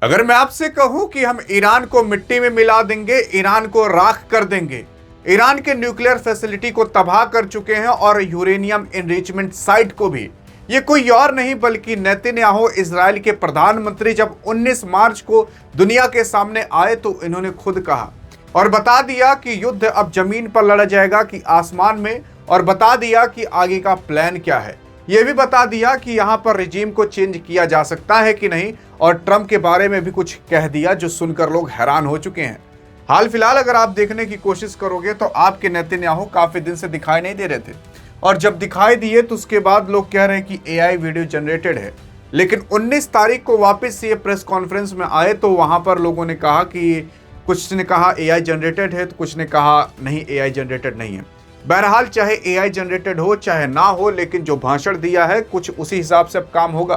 अगर मैं आपसे कहूं कि हम ईरान को मिट्टी में मिला देंगे, ईरान को राख कर देंगे, ईरान के न्यूक्लियर फैसिलिटी को तबाह कर चुके हैं और यूरेनियम एनरिचमेंट साइट को भी, ये कोई और नहीं बल्कि नेतन्याहू इजराइल के प्रधानमंत्री जब 19 मार्च को दुनिया के सामने आए तो इन्होंने खुद कहा और बता दिया कि युद्ध अब जमीन पर लड़ा जाएगा कि आसमान में, और बता दिया कि आगे का प्लान क्या है। यह भी बता दिया कि यहां पर रिजीम को चेंज किया जा सकता है कि नहीं, और ट्रंप के बारे में भी कुछ कह दिया जो सुनकर लोग हैरान हो चुके हैं। हाल फिलहाल अगर आप देखने की कोशिश करोगे तो आपके नेतन्याहू काफी दिन से दिखाई नहीं दे रहे थे, और जब दिखाई दिए तो उसके बाद लोग कह रहे हैं कि एआई वीडियो जनरेटेड है। लेकिन 19 तारीख को वापस ये प्रेस कॉन्फ्रेंस में आए तो वहां पर लोगों ने कहा कि, कुछ ने कहा एआई जनरेटेड है तो कुछ ने कहा नहीं एआई जनरेटेड नहीं है। बहरहाल चाहे एआई जनरेटेड हो चाहे ना हो, लेकिन जो भाषण दिया है कुछ उसी हिसाब से अब काम होगा,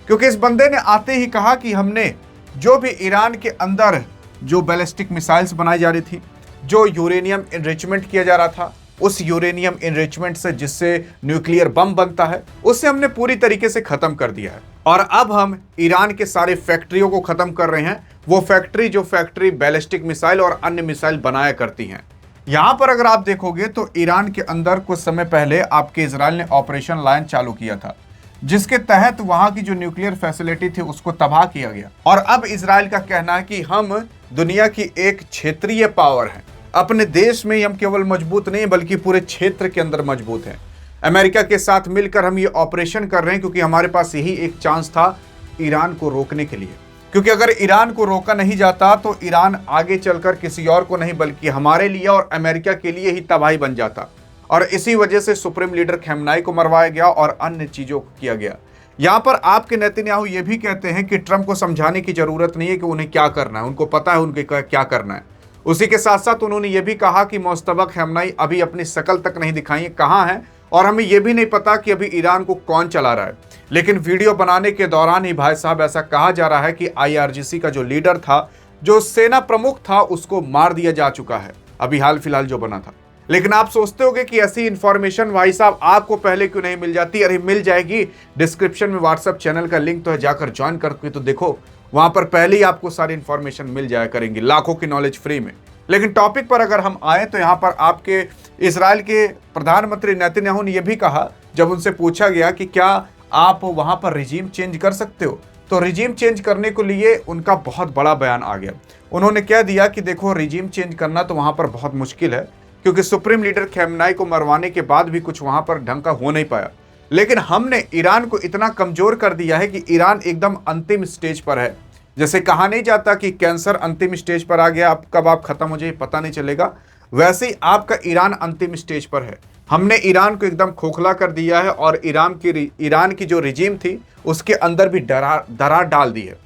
क्योंकि इस बंदे ने आते ही कहा कि हमने जो भी ईरान के अंदर जो बैलिस्टिक मिसाइल्स बनाई जा रही थी, जो यूरेनियम एनरिचमेंट किया जा रहा था, उस यूरेनियम एनरिचमेंट से जिससे न्यूक्लियर बम बनता है, उसे हमने पूरी तरीके से खत्म कर दिया है। और अब हम ईरान के सारे फैक्ट्रियों को खत्म कर रहे हैं, वो फैक्ट्री जो फैक्ट्री बैलिस्टिक मिसाइल और अन्य मिसाइल बनाया करती हैं। यहां पर अगर आप देखोगे तो ईरान के अंदर कुछ समय पहले आपके इजराइल ने ऑपरेशन लायन चालू किया था, जिसके तहत वहां की जो न्यूक्लियर फैसिलिटी थी उसको तबाह किया गया। और अब इजराइल का कहना है कि हम दुनिया की एक क्षेत्रीय पावर हैं, अपने देश में हम केवल मजबूत नहीं बल्कि पूरे क्षेत्र के अंदर मजबूत हैं। अमेरिका के साथ मिलकर हम ये ऑपरेशन कर रहे हैं क्योंकि हमारे पास यही एक चांस था ईरान को रोकने के लिए, क्योंकि अगर ईरान को रोका नहीं जाता तो ईरान आगे चलकर किसी और को नहीं बल्कि हमारे लिए और अमेरिका के लिए ही तबाही बन जाता। और इसी वजह से सुप्रीम लीडर खamenei को मरवाया गया और अन्य चीजों को किया गया। यहां पर आपके नेतन्याहू ये भी कहते हैं कि ट्रंप को समझाने की जरूरत नहीं है कि उन्हें क्या करना है, उनको पता है उनके क्या करना है। उसी के साथ साथ उन्होंने ये भी कहा कि मुश्तबा खamenei अभी अपनी शकल तक नहीं दिखाई है कहाँ है, और हमें यह भी नहीं पता कि अभी ईरान को कौन चला रहा है। लेकिन वीडियो बनाने के दौरान ही भाई साहब ऐसा कहा जा रहा है कि IRGC का जो लीडर था, जो सेना प्रमुख था, उसको मार दिया जा चुका है अभी हाल फिलहाल जो बना था। लेकिन आप सोचते होंगे कि ऐसी इंफॉर्मेशन भाई साहब आपको पहले क्यों नहीं मिल जाती? अरे मिल जाएगी, डिस्क्रिप्शन में व्हाट्सएप चैनल का लिंक तो है, जाकर ज्वाइन करके तो देखो, वहां पर पहले ही आपको सारी इंफॉर्मेशन मिल जाया करेंगी, लाखों की नॉलेज फ्री में। लेकिन टॉपिक पर अगर हम आए तो यहाँ पर आपके इजराइल के प्रधानमंत्री नेतन्याहू ने यह भी कहा, जब उनसे पूछा गया कि क्या आप वहां पर रिजीम चेंज कर सकते हो, तो रिजीम चेंज करने के लिए उनका बहुत बड़ा बयान आ गया। उन्होंने कह दिया कि देखो रिजीम चेंज करना तो वहां पर बहुत मुश्किल है, क्योंकि सुप्रीम लीडर खamenei को मरवाने के बाद भी कुछ वहां पर ढंग का हो नहीं पाया। लेकिन हमने ईरान को इतना कमजोर कर दिया है कि ईरान एकदम अंतिम स्टेज पर है। जैसे कहा नहीं जाता कि कैंसर अंतिम स्टेज पर आ गया, अब कब आप खत्म हो जाए पता नहीं चलेगा, वैसे ही आपका ईरान अंतिम स्टेज पर है। हमने ईरान को एकदम खोखला कर दिया है और ईरान की जो रिजीम थी उसके अंदर भी दरार डाल दी है।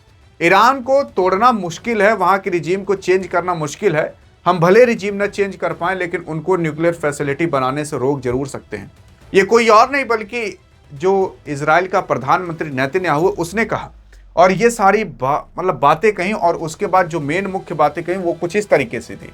ईरान को तोड़ना मुश्किल है, वहां की रिजीम को चेंज करना मुश्किल है। हम भले रिजीम न चेंज कर पाए लेकिन उनको न्यूक्लियर फैसिलिटी बनाने से रोक जरूर सकते हैं। ये कोई और नहीं बल्कि जो इजराइल का प्रधानमंत्री नेतन्याहू उसने कहा, और ये सारी बातें कहीं, और उसके बाद जो मेन मुख्य बातें कहीं वो कुछ इस तरीके से थी।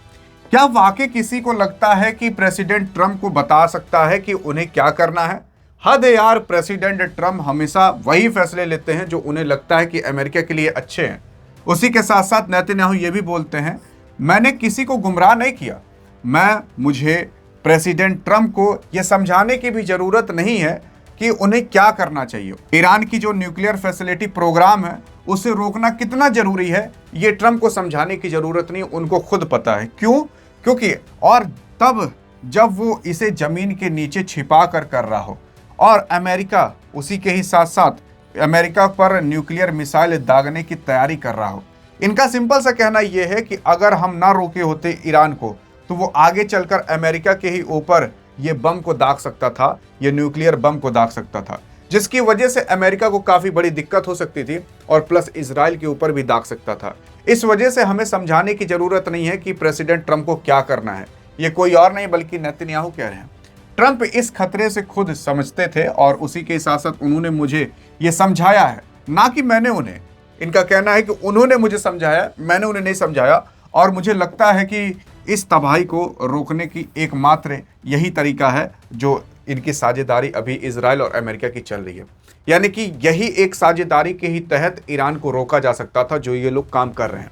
क्या वाकई किसी को लगता है कि प्रेसिडेंट ट्रंप को बता सकता है कि उन्हें क्या करना है? हद है यार, प्रेसिडेंट ट्रंप हमेशा वही फैसले लेते हैं जो उन्हें लगता है कि अमेरिका के लिए अच्छे हैं। उसी के साथ साथ नेतन्याहू ये भी बोलते हैं, मैंने किसी को गुमराह नहीं किया, मुझे प्रेसिडेंट ट्रंप को यह समझाने की भी जरूरत नहीं है कि उन्हें क्या करना चाहिए। ईरान की जो न्यूक्लियर फैसिलिटी प्रोग्राम है उसे रोकना कितना जरूरी है ये ट्रंप को समझाने की जरूरत नहीं, उनको खुद पता है। क्यों? क्योंकि और तब जब वो इसे जमीन के नीचे छिपा कर रहा हो, और अमेरिका उसी के ही साथ साथ अमेरिका पर न्यूक्लियर मिसाइल दागने की तैयारी कर रहा हो। इनका सिंपल सा कहना यह है कि अगर हम ना रोके होते ईरान को तो वो आगे चलकर अमेरिका के ही ऊपर ये बम को दाग सकता था, ये न्यूक्लियर बम को दाग सकता था, जिसकी वजह से अमेरिका को काफी बड़ी दिक्कत हो सकती थी और प्लस इजराइल के ऊपर भी दाग सकता था। इस वजह से हमें समझाने की जरूरत नहीं है कि प्रेसिडेंट ट्रंप को क्या करना है, ये कोई और नहीं बल्कि नेतन्याहू कह रहे हैं। ट्रंप इस खतरे से खुद समझते थे और उसी के साथ साथ उन्होंने मुझे ये समझाया है, ना कि मैंने उन्हें। इनका कहना है कि उन्होंने मुझे समझाया, मैंने उन्हें नहीं समझाया, और मुझे लगता है कि इस तबाही को रोकने की एकमात्र यही तरीका है जो इनकी साझेदारी अभी इजराइल और अमेरिका की चल रही है। यानी कि यही एक साझेदारी के ही तहत ईरान को रोका जा सकता था, जो ये लोग काम कर रहे हैं।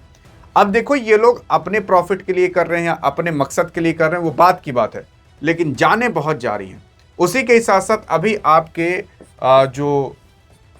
अब देखो, ये लोग अपने प्रॉफिट के लिए कर रहे हैं या अपने मकसद के लिए कर रहे हैं, वो बात की बात है, लेकिन जानें बहुत जा रही हैं। उसी के साथ साथ अभी आपके जो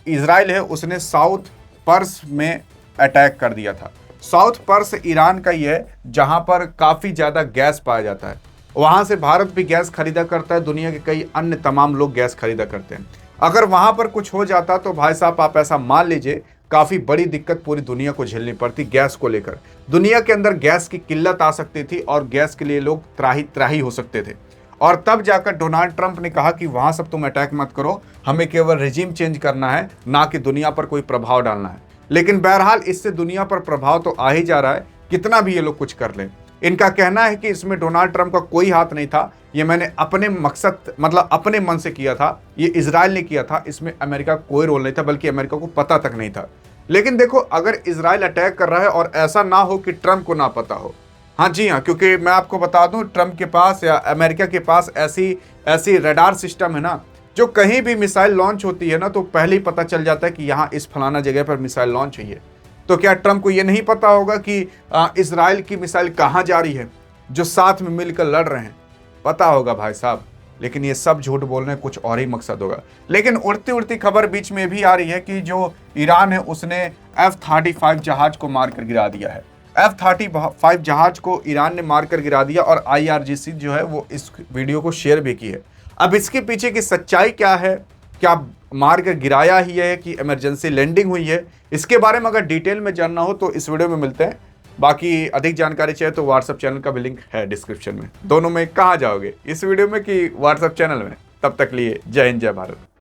इजराइल है उसने साउथ पर्स में अटैक कर दिया था। साउथ पर्स ईरान का ही है, जहां पर काफ़ी ज़्यादा गैस पाया जाता है। वहां से भारत भी गैस खरीदा करता है, दुनिया के कई अन्य तमाम लोग गैस खरीदा करते हैं। अगर वहां पर कुछ हो जाता तो भाई साहब आप ऐसा मान लीजिए, काफ़ी बड़ी दिक्कत पूरी दुनिया को झेलनी पड़ती गैस को लेकर। दुनिया के अंदर गैस की किल्लत आ सकती थी और गैस के लिए लोग त्राही त्राही हो सकते थे। और तब जाकर डोनाल्ड ट्रंप ने कहा कि वहां सब तुम अटैक मत करो, हमें केवल रिजीम चेंज करना है, ना कि दुनिया पर कोई प्रभाव डालना है। लेकिन बहरहाल इससे दुनिया पर प्रभाव तो आ ही जा रहा है, कितना भी ये लोग कुछ कर लें। इनका कहना है कि इसमें डोनाल्ड ट्रंप का कोई हाथ नहीं था, ये मैंने अपने मकसद मतलब अपने मन से किया था, ये इजराइल ने किया था, इसमें अमेरिका का कोई रोल नहीं था, बल्कि अमेरिका को पता तक नहीं था। लेकिन देखो, अगर इजराइल अटैक कर रहा है और ऐसा ना हो कि ट्रंप को ना पता हो, हाँ जी हाँ, क्योंकि मैं आपको बता दूं, ट्रंप के पास या अमेरिका के पास ऐसी रडार सिस्टम है ना, जो कहीं भी मिसाइल लॉन्च होती है ना तो पहले ही पता चल जाता है कि यहाँ इस फलाना जगह पर मिसाइल लॉन्च हुई है। तो क्या ट्रंप को ये नहीं पता होगा कि इजराइल की मिसाइल कहाँ जा रही है, जो साथ में मिलकर लड़ रहे हैं? पता होगा भाई साहब, लेकिन ये सब झूठ बोल रहे हैं, कुछ और ही मकसद होगा। लेकिन उड़ती उड़ती खबर बीच में भी आ रही है कि जो ईरान है उसने F-35 जहाज को मारकर गिरा दिया है। F-35 जहाज को ईरान ने मारकर गिरा दिया और IRGC जो है वो इस वीडियो को शेयर भी की है। अब इसके पीछे की सच्चाई क्या है, क्या मार कर गिराया ही है कि इमरजेंसी लैंडिंग हुई है, इसके बारे में अगर डिटेल में जानना हो तो इस वीडियो में मिलते हैं। बाकी अधिक जानकारी चाहिए तो व्हाट्सएप चैनल का भी लिंक है डिस्क्रिप्शन में। दोनों में कहाँ जाओगे, इस वीडियो में कि व्हाट्सएप चैनल में? तब तक लिए जय हिंद जय भारत।